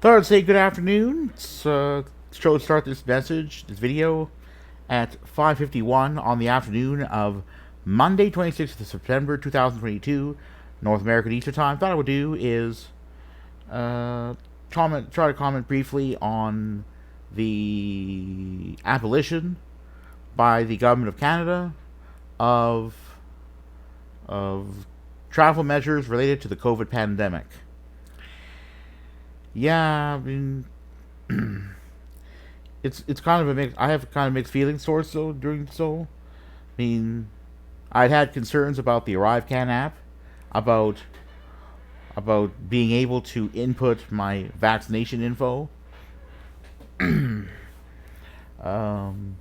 Thought I'd say good afternoon. It's show to start this video, at 5:51 on the afternoon of Monday, 26th of September, 2022, North American Eastern Time. Thought I would do is uh, try to comment briefly on the abolition by the government of Canada of of travel measures related to the COVID pandemic. Yeah, I mean, it's kind of a mix. I have kind of mixed feelings towards doing so. I mean, I'd had concerns about the ArriveCan app, about being able to input my vaccination info. Um,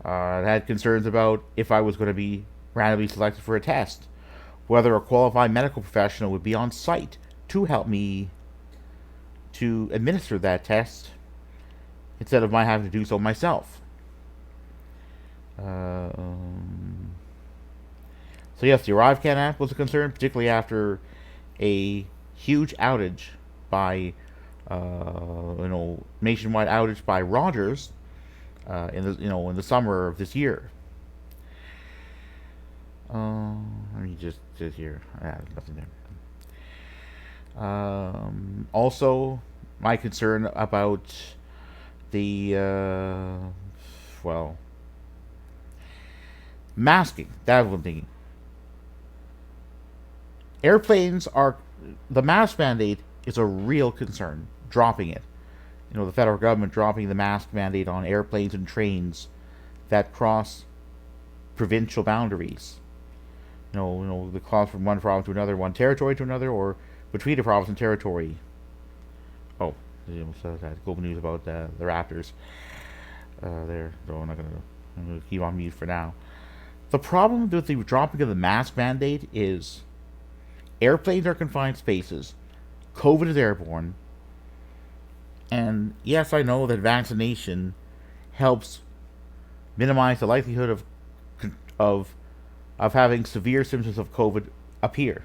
I had concerns about if I was going to be randomly selected for a test, whether a qualified medical professional would be on site to help me to administer that test instead of my having to do so myself. Um, so yes, the ArriveCan app was a concern, particularly after a huge outage by, nationwide outage by Rogers in the summer of this year. Let me just here. Yeah, there's nothing there. Also, my concern about the well, masking. That's what I'm thinking. Airplanes are the mask mandate is a real concern. Dropping it, the federal government dropping the mask mandate on airplanes and trains that cross provincial boundaries. The cross from one province to another, one territory to another, or between a province and territory. Oh, so that good news about the Raptors. There, though I'm gonna keep on mute for now. The problem with the dropping of the mask mandate is airplanes are confined spaces, COVID is airborne, and yes, I know that vaccination helps minimize the likelihood of of having severe symptoms of COVID appear.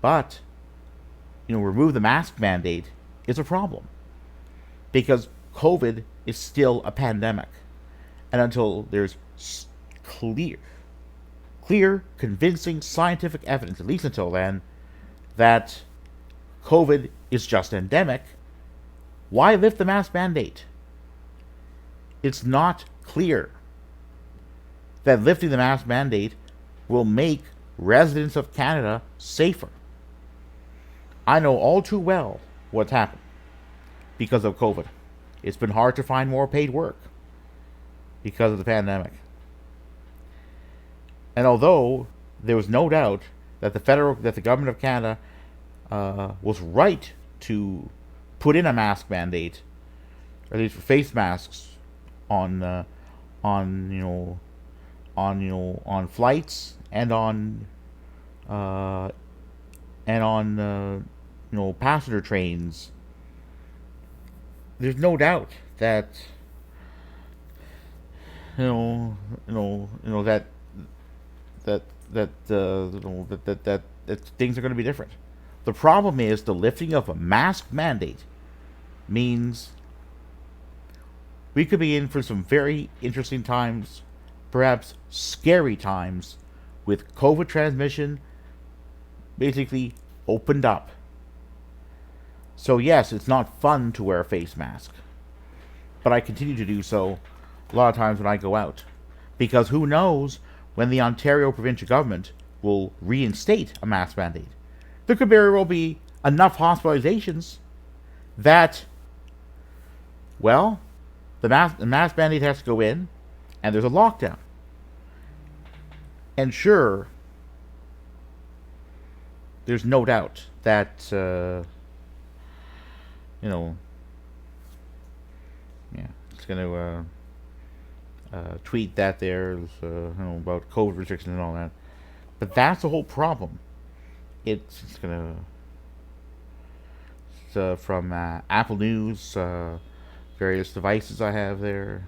But remove the mask mandate is a problem because COVID is still a pandemic, and until there's clear, convincing scientific evidence, at least until then, that COVID is just endemic, why lift the mask mandate? It's not clear that lifting the mask mandate will make residents of Canada safer. I know all too well what's happened because of COVID. It's been hard to find more paid work because of the pandemic. And although there was no doubt that the government of Canada was right to put in a mask mandate, or at least for face masks, on on you know on flights and uh, on passenger trains. There's no doubt that that that things are going to be different. The problem is the lifting of a mask mandate means we could be in for some very interesting times, perhaps scary times, with COVID transmission basically opened up. So, yes, it's not fun to wear a face mask, but I continue to do so a lot of times when I go out. Because who knows when the Ontario provincial government will reinstate a mask mandate? There could very well be enough hospitalizations that, well, the mask mandate has to go in, and there's a lockdown. And sure, there's no doubt that, yeah, it's going to tweet that there about COVID restrictions and all that. But that's the whole problem. It's going to, from Apple News, various devices I have there.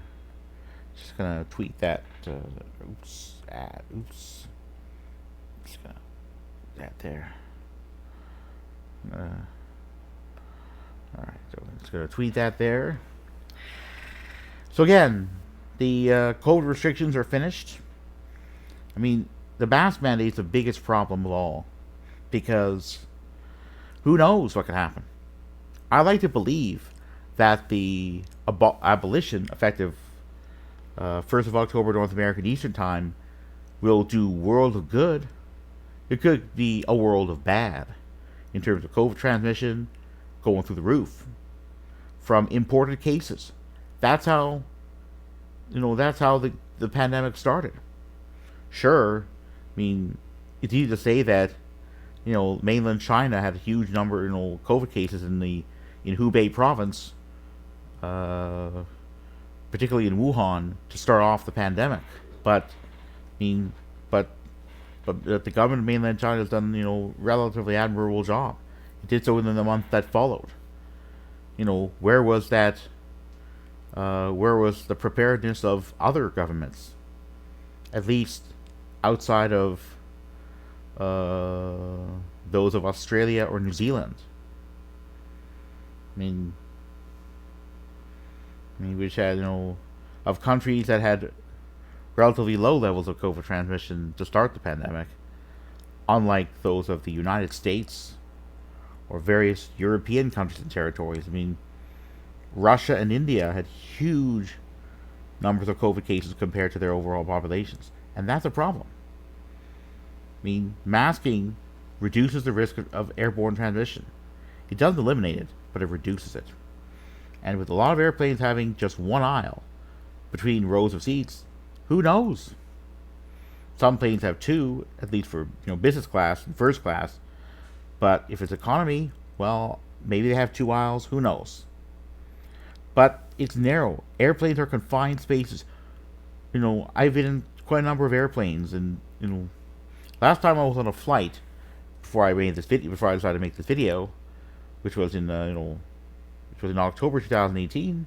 Just gonna tweet that. Oops. Just gonna that there. All right. So Just gonna tweet that there. So again, the COVID restrictions are finished. I mean, the mask mandate is the biggest problem of all because who knows what could happen. I like to believe that the abolition, effective 1st of October North American Eastern Time, will do world of good. It could be a world of bad in terms of COVID transmission going through the roof from imported cases. That's how, that's how the pandemic started. Sure, I mean, it's easy to say that, mainland China had a huge number, COVID cases in Hubei province, particularly in Wuhan, to start off the pandemic. But, but the government of mainland China has done, relatively admirable job. It did so within the month that followed. Where was that? Where was the preparedness of other governments? At least outside of those of Australia or New Zealand. I mean, which had, of countries that had relatively low levels of COVID transmission to start the pandemic, unlike those of the United States or various European countries and territories. I mean, Russia and India had huge numbers of COVID cases compared to their overall populations, and that's a problem. I mean, masking reduces the risk of airborne transmission. It doesn't eliminate it, but it reduces it. And with a lot of airplanes having just one aisle between rows of seats, who knows? Some planes have two, at least for business class and first class. But if it's economy, well, maybe they have two aisles. Who knows? But it's narrow. Airplanes are confined spaces. I've been in quite a number of airplanes, and last time I was on a flight before I decided to make this video, which was in October 2018.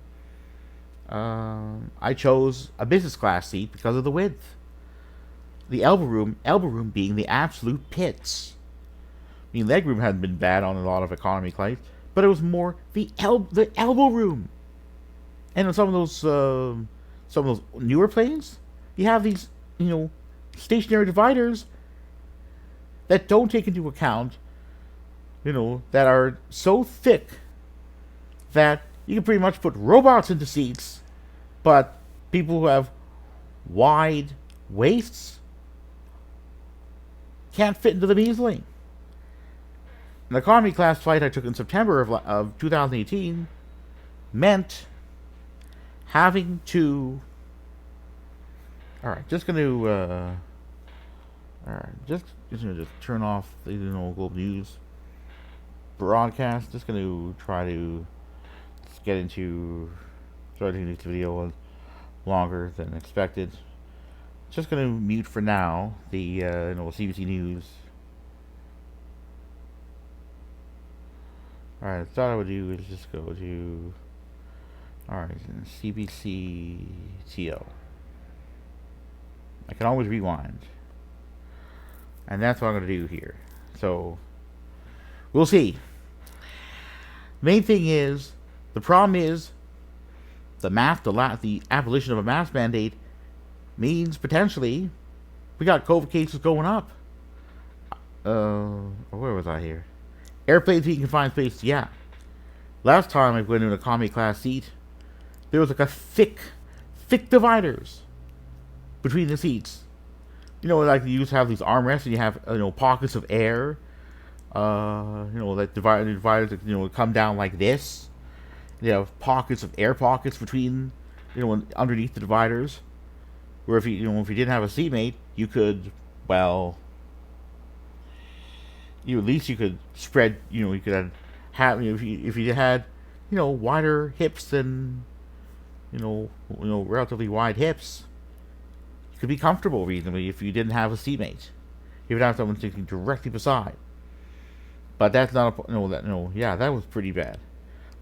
I chose a business class seat because of the width. The elbow room being the absolute pits. I mean, legroom hadn't been bad on a lot of economy flights, but it was more the elbow room. And on some of those newer planes, you have these stationary dividers that don't take into account that are so thick that you can pretty much put robots into seats, but people who have wide waists can't fit into them easily. An economy class flight I took in September of 2018 meant having to... Alright, just going to... just going to turn off the Global News broadcast. Just going to try to get into starting this video longer than expected. Just going to mute for now the CBC News. Alright, I thought I would do is just go to CBC TO. I can always rewind. And that's what I'm going to do here. So, we'll see. Main thing is, the problem is, the abolition of a mask mandate means potentially we got COVID cases going up. Where was I here? Airplanes being confined space, yeah. Last time I went in an economy class seat, there was like a thick dividers between the seats. Like you used to have these armrests, and you have pockets of air. That dividers that come down like this. You have pockets of air pockets between underneath the dividers. Where if you didn't have a seatmate, you could at least you could spread. You could have if you had wider hips than relatively wide hips. You could be comfortable reasonably if you didn't have a seatmate. You would have someone sitting directly beside. But that's not that was pretty bad.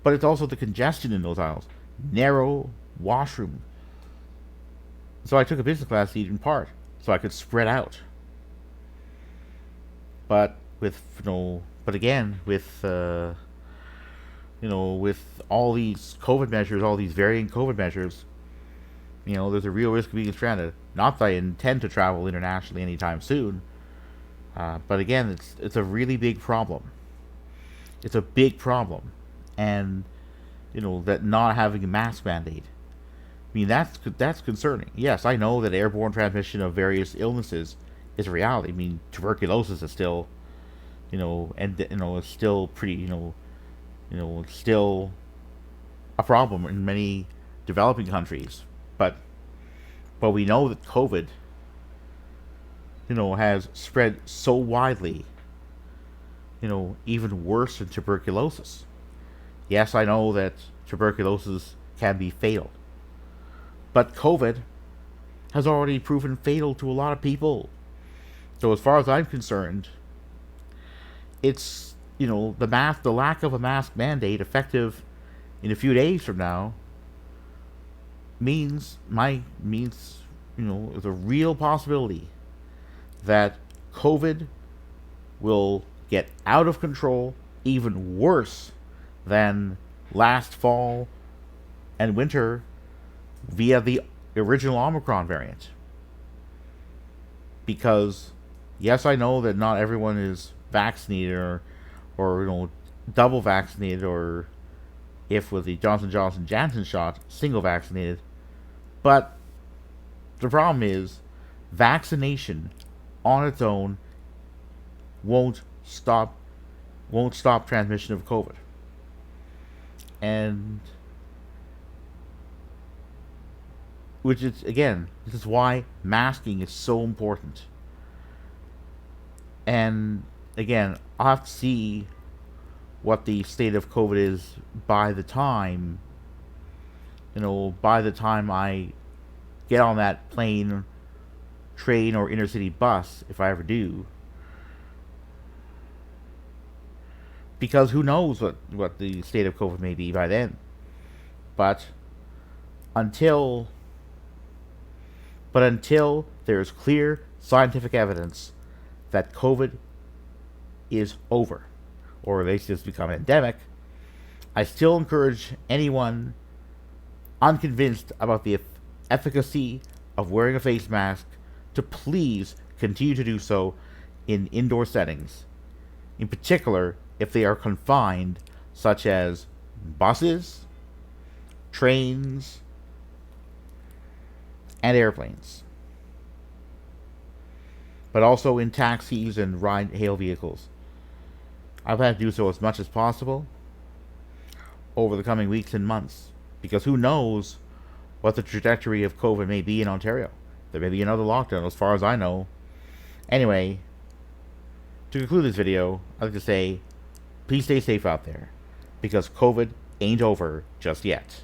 But it's also the congestion in those aisles. Narrow washroom. So I took a business class seat in part, so I could spread out. But again, with with all these COVID measures, all these varying COVID measures, there's a real risk of being stranded. Not that I intend to travel internationally anytime soon, but again, it's a really big problem. It's a big problem, and that not having a mask mandate. I mean, that's concerning. Yes, I know that airborne transmission of various illnesses is a reality. I mean, tuberculosis is still, it's still pretty, it's still a problem in many developing countries. But we know that COVID, has spread so widely, even worse than tuberculosis. Yes, I know that tuberculosis can be fatal, but COVID has already proven fatal to a lot of people. So as far as I'm concerned, it's the lack of a mask mandate effective in a few days from now means there's a real possibility that COVID will get out of control even worse than last fall and winter via the original Omicron variant. Because yes, I know that not everyone is vaccinated or double vaccinated, or if with the Janssen shot, single vaccinated. But the problem is vaccination on its own won't stop transmission of COVID. And which is, again, this is why masking is so important. And again, I'll have to see what the state of COVID is by the time I get on that plane, train, or intercity bus, if I ever do. Because who knows what the state of COVID may be by then. But until there is clear scientific evidence that COVID is over, or at least it's become endemic, I still encourage anyone unconvinced about the efficacy of wearing a face mask to please continue to do so in indoor settings, in particular if they are confined, such as buses, trains, and airplanes, but also in taxis and ride-hail vehicles. I plan to do so as much as possible over the coming weeks and months, because who knows what the trajectory of COVID may be in Ontario. There may be another lockdown, as far as I know. Anyway, to conclude this video, I'd like to say, please stay safe out there, because COVID ain't over just yet.